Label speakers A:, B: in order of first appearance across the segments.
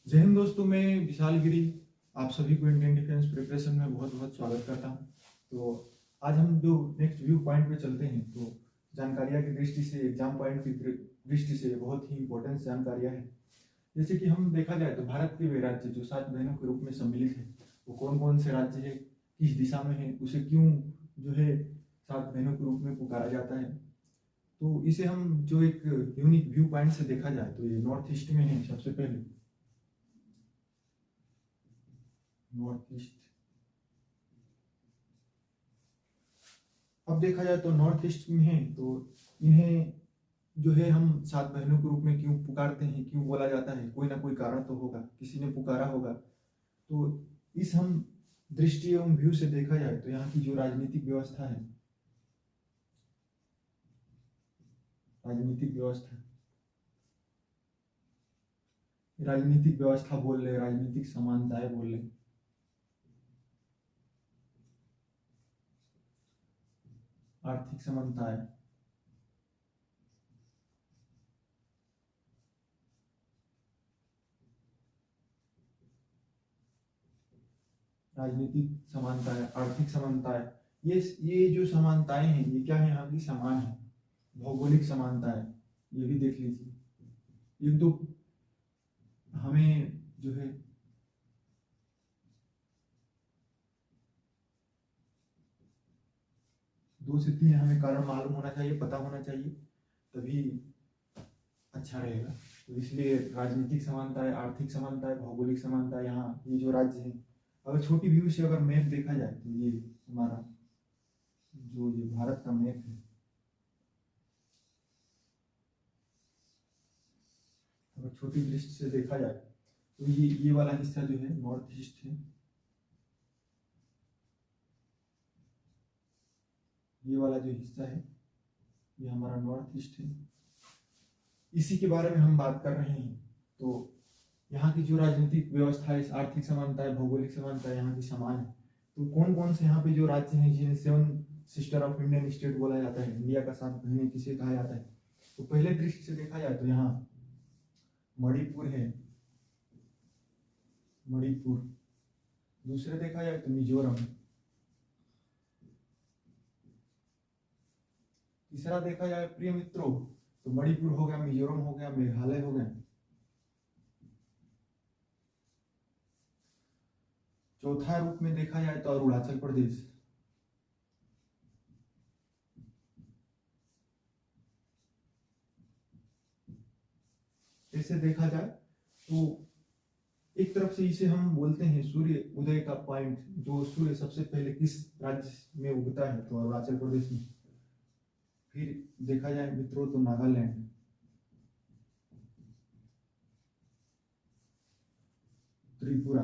A: जय हिंद दोस्तों, मैं विशाल गिरी आप सभी को इंडियन डिफेंस प्रिपरेशन में बहुत बहुत स्वागत करता हूं। तो आज हम जो नेक्स्ट व्यू पॉइंट पे चलते हैं, तो जानकारियां की दृष्टि से, एग्जाम पॉइंट की दृष्टि से बहुत ही इंपॉर्टेंट जानकारियां हैं। जैसे कि हम देखा जाए तो भारत के वे राज्य जो 7 बहनों के रूप में सम्मिलित है, वो कौन कौन से राज्य है, किस दिशा में है, उसे क्यों जो है 7 बहनों के रूप में पुकारा जाता है। तो इसे हम जो एक यूनिक व्यू पॉइंट से देखा जाए तो ये नॉर्थ ईस्ट में है। सबसे पहले नॉर्थ ईस्ट, अब देखा जाए तो नॉर्थ ईस्ट में है, तो इन्हें जो है हम 7 बहनों के रूप में क्यों पुकारते हैं, क्यों बोला जाता है, कोई ना कोई कारण तो होगा, किसी ने पुकारा होगा। तो इस हम दृष्टि एवं व्यू से देखा जाए तो यहाँ की जो राजनीतिक व्यवस्था है, राजनीतिक व्यवस्था राजनीतिक व्यवस्था बोल ले, राजनीतिक समानताएं बोल ले, आर्थिक समानताएं, राजनीतिक समानताएं, आर्थिक समानताएं, ये जो समानताएं हैं, ये क्या है, यहाँ की समान है। भौगोलिक समानताएं, ये भी देख लीजिए। एक दो हमें जो है दो से तीन हमें कारण मालूम होना चाहिए, पता होना चाहिए, तभी अच्छा रहेगा। तो इसलिए राजनीतिक समानता है, आर्थिक समानता है, भौगोलिक समानता है। यहाँ ये जो राज्य है, अगर छोटी व्यू से अगर मैप देखा जाए तो ये हमारा जो ये भारत का मैप है, अगर छोटी दृष्टि से देखा जाए तो ये वाला हिस्सा जो है नॉर्थ ईस्ट है, ये वाला जो हिस्सा है ये हमारा नॉर्थ ईस्ट है। इसी के बारे में हम बात कर रहे हैं। तो यहाँ की जो राजनीतिक व्यवस्था है, आर्थिक समानता है, भौगोलिक समानता है, यहाँ की समान है। तो कौन कौन से यहाँ पे जो राज्य हैं जिन्हें 7 सिस्टर ऑफ इंडियन स्टेट बोला जाता है, इंडिया का 7 बहनें किसे कहा जाता है, तो पहले दृष्टि से देखा जाए तो यहाँ मणिपुर है, मणिपुर। दूसरे देखा जाए तो मिजोरम। तीसरा देखा जाए प्रिय मित्रों तो मणिपुर हो गया, मिजोरम हो गया, मेघालय हो गया। चौथा रूप में देखा जाए तो अरुणाचल प्रदेश। ऐसे देखा जाए तो एक तरफ से इसे हम बोलते हैं सूर्य उदय का पॉइंट, जो सूर्य सबसे पहले किस राज्य में उगता है, तो अरुणाचल प्रदेश में। फिर देखा जाए मित्रों तो नागालैंड, त्रिपुरा,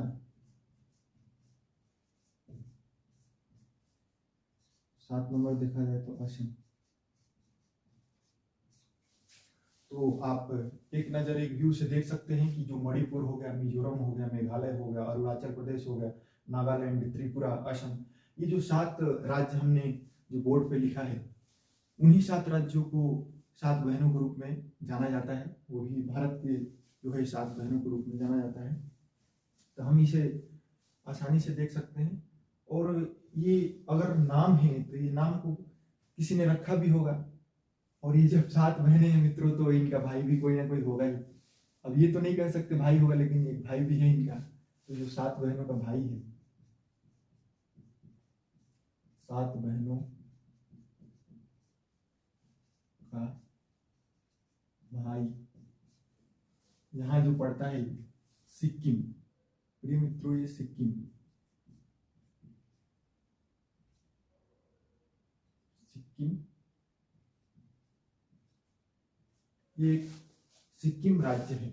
A: 7 नंबर देखा जाए तो असम। तो आप एक नजर एक व्यू से देख सकते हैं कि जो मणिपुर हो गया, मिजोरम हो गया, मेघालय हो गया, अरुणाचल प्रदेश हो गया, नागालैंड, त्रिपुरा, असम, ये जो 7 राज्य हमने जो बोर्ड पे लिखा है, उन्हीं 7 राज्यों को 7 बहनों के रूप में जाना जाता है। वो भी भारत के जो है 7 बहनों के रूप में जाना जाता है। तो हम इसे आसानी से देख सकते हैं। और ये अगर नाम है तो ये नाम को किसी ने रखा भी होगा। और ये जब 7 बहनें हैं मित्रों, तो इनका भाई भी कोई ना कोई होगा ही। अब ये तो नहीं कह सकते भाई होगा, लेकिन एक भाई भी है इनका। तो जो 7 बहनों का भाई है, 7 बहनों का भाई, यहाँ जो पड़ता है सिक्किम। प्रिय मित्रों, ये सिक्किम, सिक्किम, ये सिक्किम राज्य है।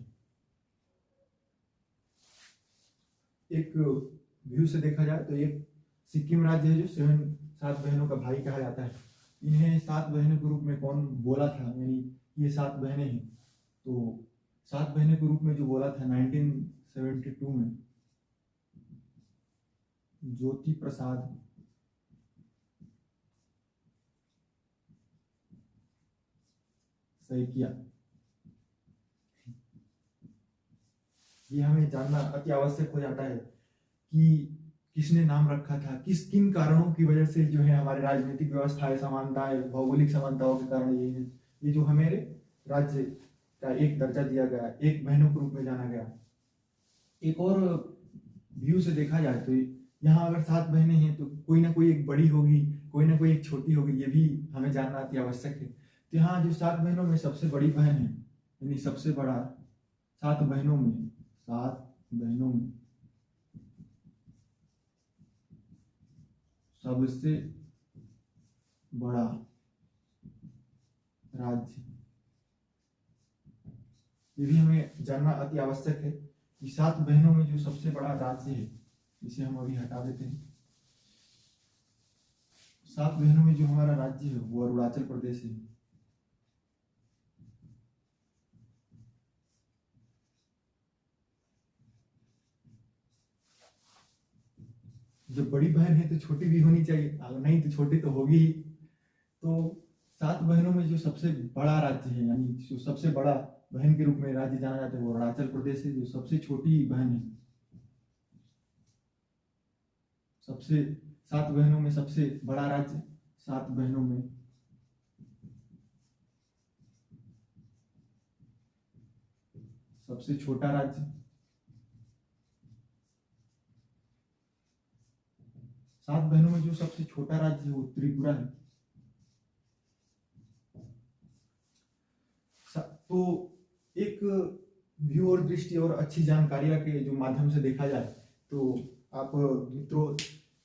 A: एक व्यू से देखा जाए तो एक सिक्किम राज्य है जो 7 बहनों का भाई कहा जाता है। इन्हें 7 बहनों के रूप में कौन बोला था, यानी ये 7 बहनें हैं, तो 7 बहनों के रूप में जो बोला था 1972 में ज्योति प्रसाद सैकिया। ये हमें जानना अति आवश्यक हो जाता है कि किसने नाम रखा था, किन कारणों की वजह से जो है हमारे राजनीतिक व्यवस्था है, समानताएं, भौगोलिक समानताओं के कारण ये जो हमारे राज्य का एक दर्जा दिया गया, एक बहनों के रूप में जाना गया। एक और व्यू से देखा जाए तो यहाँ अगर 7 बहनें हैं तो कोई ना कोई एक बड़ी होगी, कोई ना कोई एक छोटी होगी, ये भी हमें जानना अति आवश्यक है। तो यहाँ जो 7 बहनों में सबसे बड़ी बहन है, यानी सबसे बड़ा 7 बहनों में सबसे बड़ा राज्य, ये भी हमें जानना अति आवश्यक है कि 7 बहनों में जो सबसे बड़ा राज्य है, इसे हम अभी हटा देते हैं। 7 बहनों में जो हमारा राज्य है वो अरुणाचल प्रदेश है। जब बड़ी बहन है तो छोटी भी होनी चाहिए, अगर नहीं तो छोटी तो होगी ही। तो 7 बहनों में जो सबसे बड़ा राज्य है, यानी जो सबसे बड़ा बहन के रूप में राज्य जाना जाता है वो अरुणाचल प्रदेश है। जो सबसे छोटी बहन है, सबसे 7 बहनों में सबसे बड़ा राज्य, 7 बहनों में सबसे छोटा राज्य, 7 बहनों में जो सबसे छोटा राज्य है वो त्रिपुरा है। तो एक व्यू और दृष्टि और अच्छी जानकारियां के जो माध्यम से देखा जाए तो आप मित्रों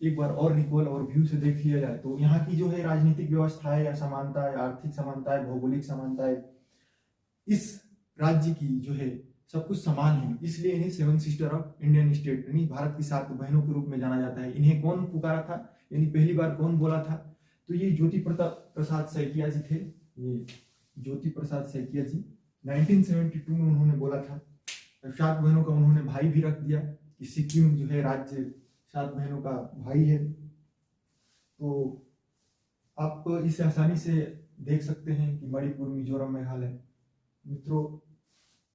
A: एक बार और रिकॉल और व्यू से देख लिया जाए तो यहाँ की जो है राजनीतिक व्यवस्था है या समानता है, आर्थिक समानता है, भौगोलिक समानता है, इस राज्य की जो है सब कुछ समान है। इसलिए इन्हें 7 सिस्टर ऑफ इंडियन स्टेट यानी भारत की 7 बहनों के रूप में जाना जाता है। इन्हें कौन पुकारा था, यानी पहली बार कौन बोला था, तो ये ज्योति प्रसाद सैकिया जी थे। ये ज्योति प्रसाद सैकिया जी 1972 में उन्होंने बोला था। 7 बहनों का उन्होंने भाई भी रख दिया कि सिक्किम जो है राज्य 7 बहनों का भाई है। तो आप इसे आसानी से देख सकते हैं कि मणिपुर, मिजोरम, मेघालय। मित्रों